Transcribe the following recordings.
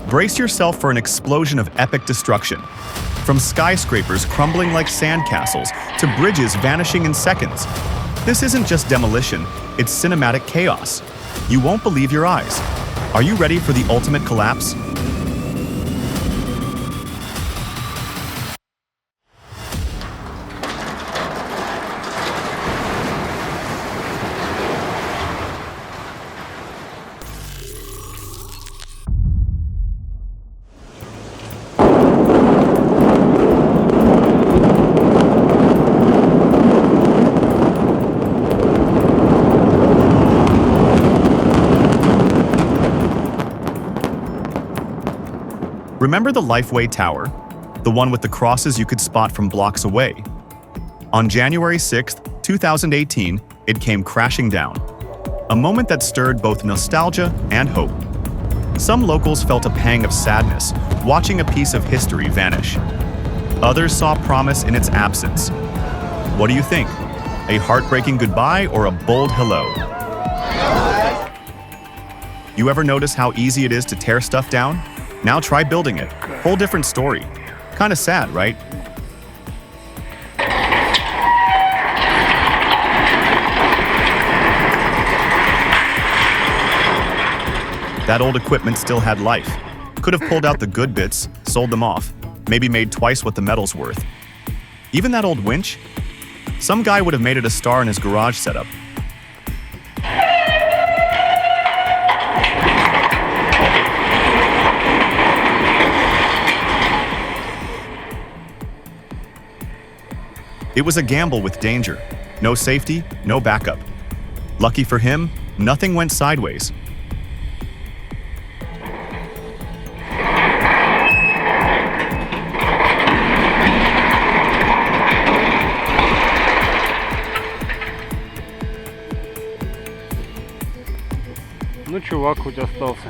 Brace yourself for an explosion of epic destruction. From skyscrapers crumbling like sandcastles to bridges vanishing in seconds. This isn't just demolition, it's cinematic chaos. You won't believe your eyes. Are you ready for the ultimate collapse? Remember the Lifeway Tower? The one with the crosses you could spot from blocks away? On January 6, 2018, it came crashing down. A moment that stirred both nostalgia and hope. Some locals felt a pang of sadness, watching a piece of history vanish. Others saw promise in its absence. What do you think? A heartbreaking goodbye or a bold hello? You ever notice how easy it is to tear stuff down? Now try building it. Whole different story. Kinda sad, right? That old equipment still had life. Could have pulled out the good bits, sold them off, maybe made twice what the metal's worth. Even that old winch? Some guy would have made it a star in his garage setup. It was a gamble with danger. No safety, no backup. Lucky for him, nothing went sideways. Ну, чувак хоть остался.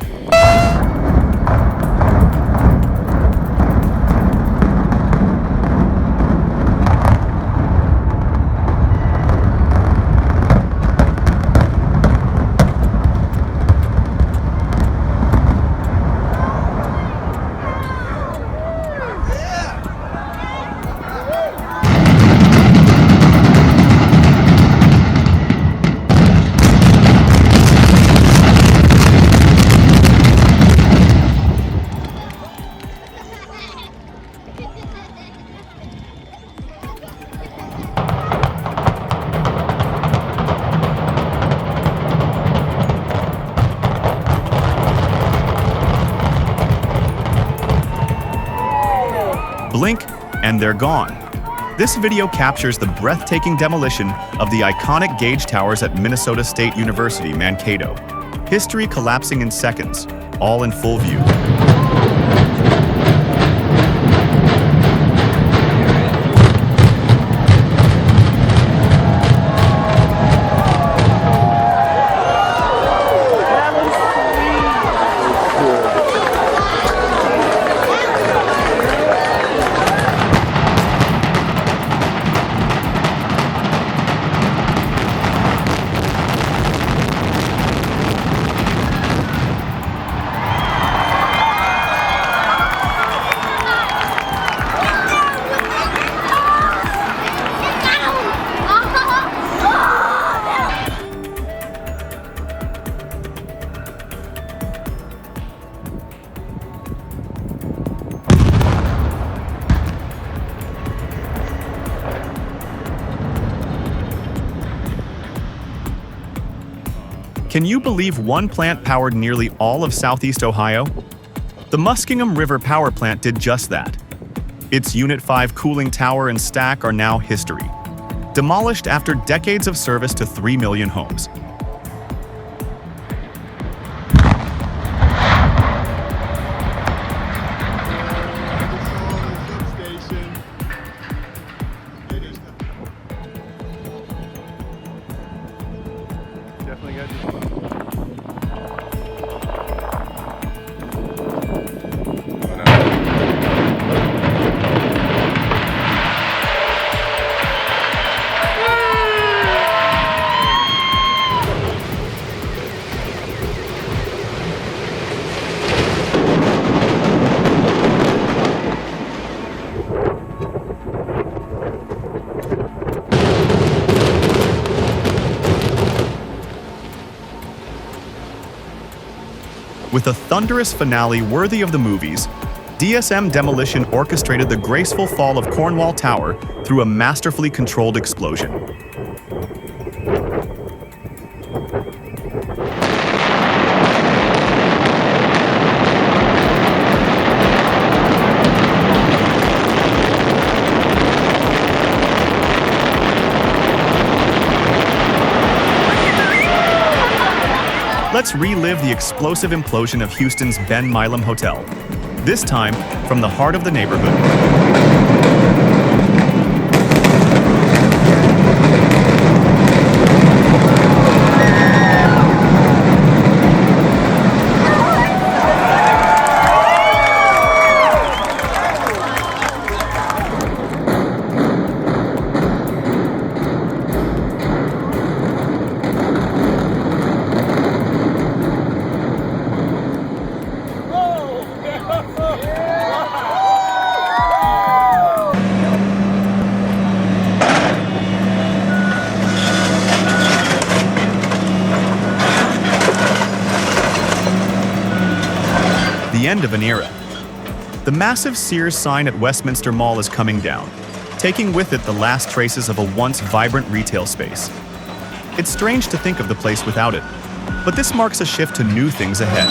Blink, and they're gone. This video captures the breathtaking demolition of the iconic gauge towers at Minnesota State University, Mankato. History collapsing in seconds, all in full view. Can you believe one plant powered nearly all of Southeast Ohio? The Muskingum River Power Plant did just that. Its Unit 5 cooling tower and stack are now history, demolished after decades of service to 3 million homes. Definitely got to. With a thunderous finale worthy of the movies, DSM Demolition orchestrated the graceful fall of Cornwall Tower through a masterfully controlled explosion. Let's relive the explosive implosion of Houston's Ben Milam Hotel, this time from the heart of the neighborhood. The end of an era. The massive Sears sign at Westminster Mall is coming down, taking with it the last traces of a once vibrant retail space. It's strange to think of the place without it, but this marks a shift to new things ahead.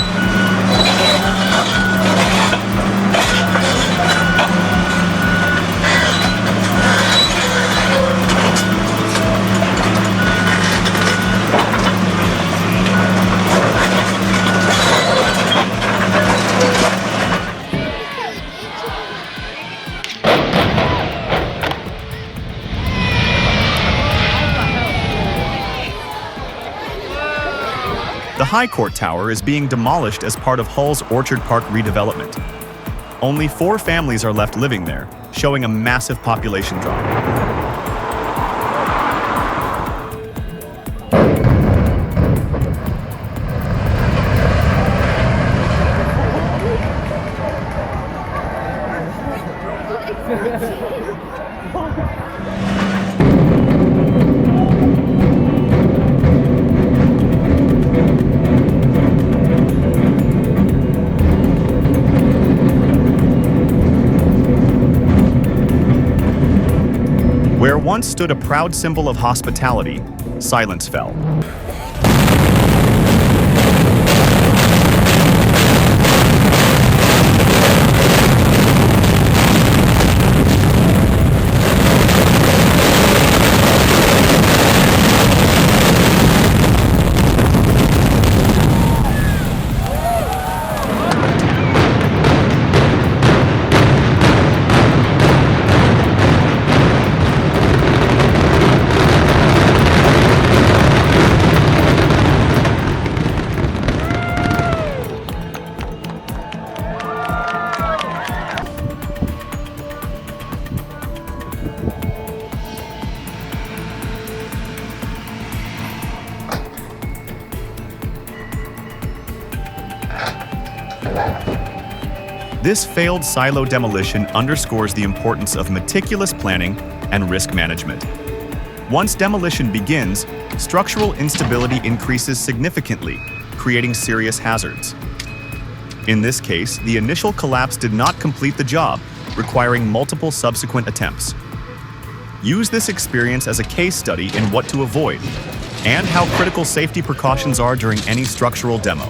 The High Court Tower is being demolished as part of Hull's Orchard Park redevelopment. Only 4 families are left living there, showing a massive population drop. Where once stood a proud symbol of hospitality, silence fell. This failed silo demolition underscores the importance of meticulous planning and risk management. Once demolition begins, structural instability increases significantly, creating serious hazards. In this case, the initial collapse did not complete the job, requiring multiple subsequent attempts. Use this experience as a case study in what to avoid and how critical safety precautions are during any structural demo.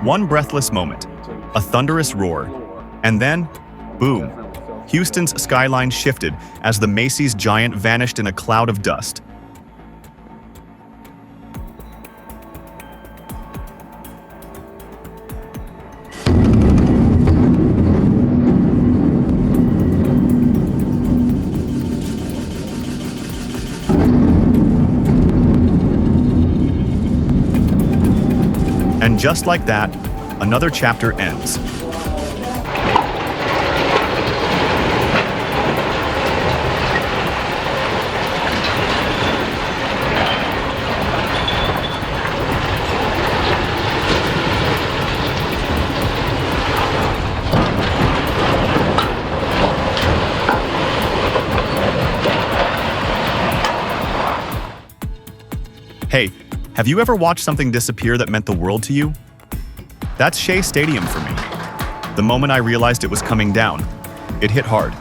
One breathless moment, a thunderous roar, and then, boom, Houston's skyline shifted as the Macy's giant vanished in a cloud of dust. And just like that, another chapter ends. Hey, have you ever watched something disappear that meant the world to you? That's Shea Stadium for me. The moment I realized it was coming down, it hit hard.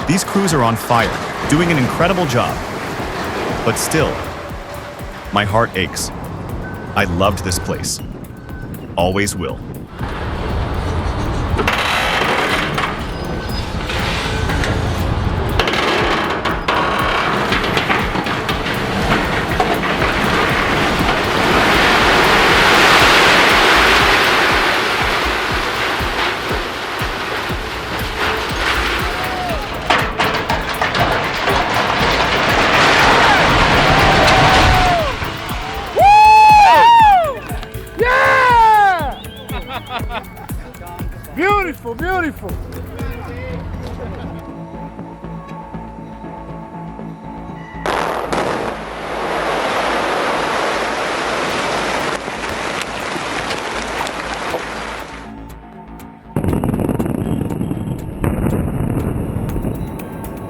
These crews are on fire, doing an incredible job. But still, my heart aches. I loved this place. Always will. Beautiful, beautiful.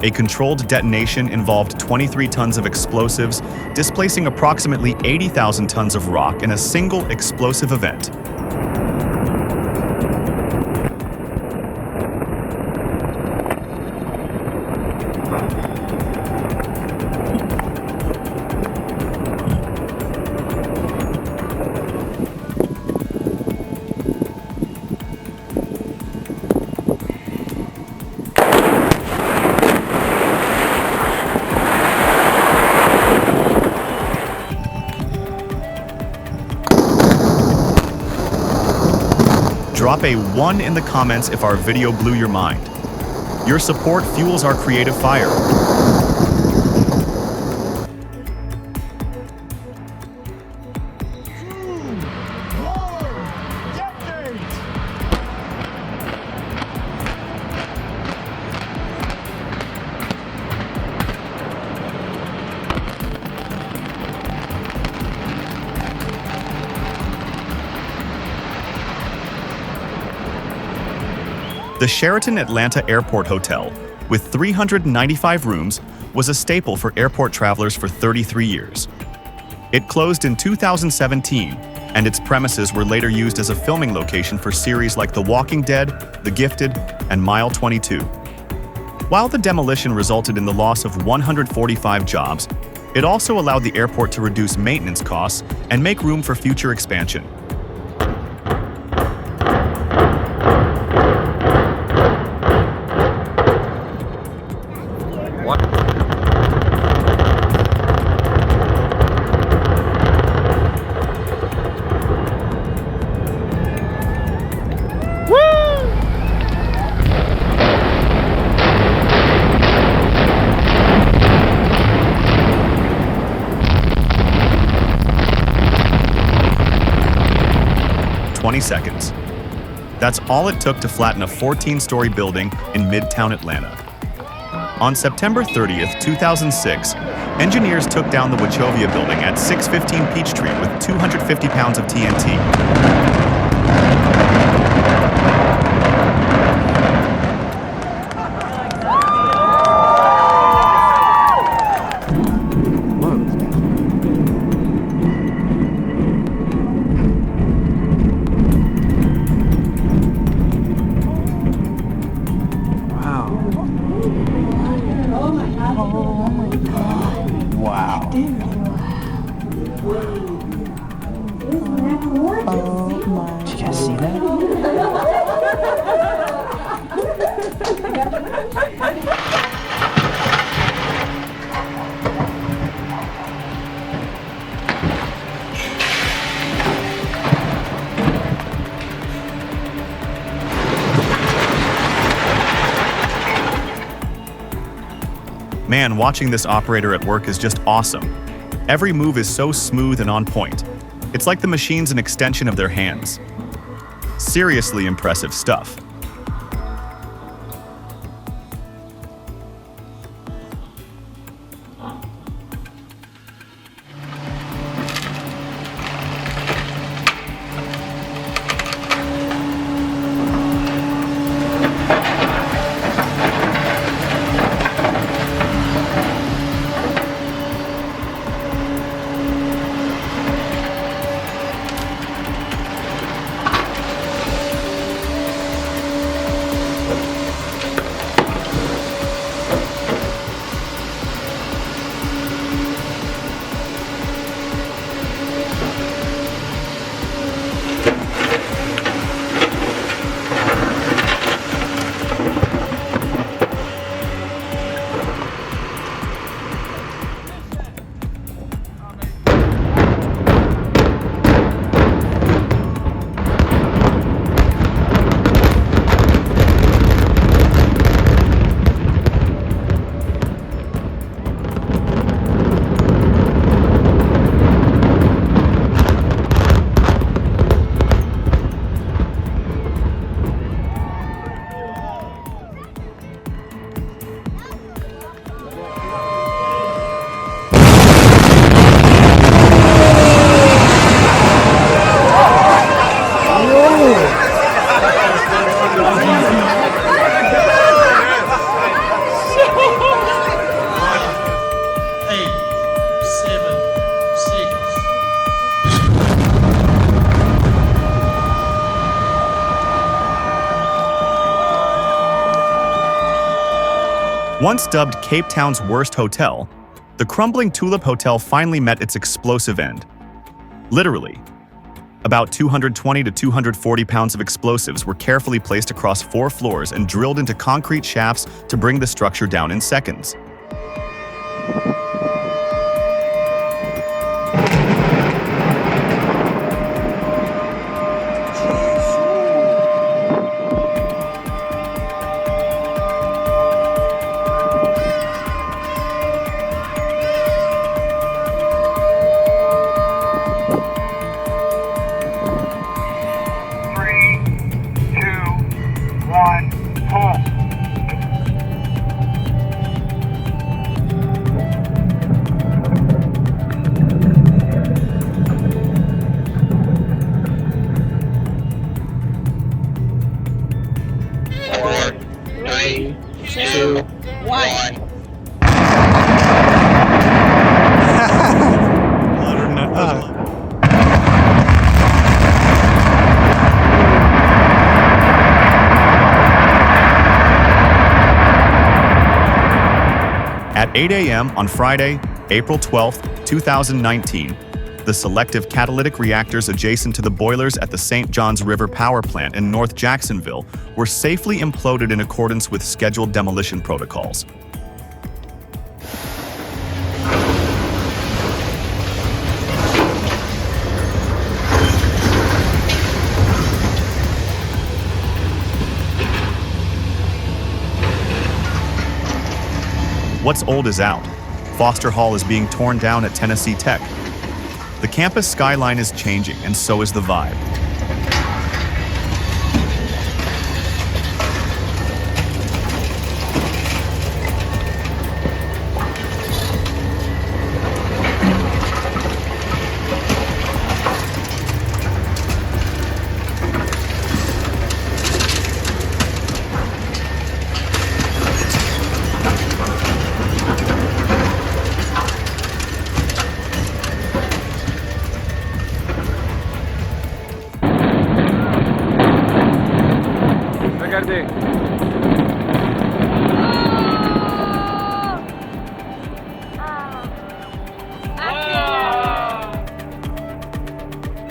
A controlled detonation involved 23 tons of explosives, displacing approximately 80,000 tons of rock in a single explosive event. Drop a 1 in the comments if our video blew your mind. Your support fuels our creative fire. The Sheraton Atlanta Airport Hotel, with 395 rooms, was a staple for airport travelers for 33 years. It closed in 2017, and its premises were later used as a filming location for series like The Walking Dead, The Gifted, and Mile 22. While the demolition resulted in the loss of 145 jobs, it also allowed the airport to reduce maintenance costs and make room for future expansion. Seconds. That's all it took to flatten a 14-story building in Midtown Atlanta. On September 30th, 2006, engineers took down the Wachovia building at 615 Peachtree with 250 pounds of TNT. Wow. Man, watching this operator at work is just awesome. Every move is so smooth and on point. It's like the machine's an extension of their hands. Seriously impressive stuff. Once dubbed Cape Town's worst hotel, the crumbling Tulip Hotel finally met its explosive end. Literally. About 220 to 240 pounds of explosives were carefully placed across 4 floors and drilled into concrete shafts to bring the structure down in seconds. At 8 a.m. on Friday, April 12, 2019, the selective catalytic reactors adjacent to the boilers at the St. Johns River Power Plant in North Jacksonville were safely imploded in accordance with scheduled demolition protocols. What's old is out. Foster Hall is being torn down at Tennessee Tech. The campus skyline is changing, and so is the vibe.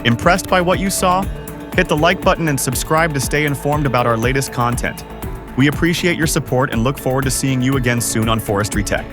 Impressed by what you saw? Hit the like button and subscribe to stay informed about our latest content. We appreciate your support and look forward to seeing you again soon on Forestry Tech.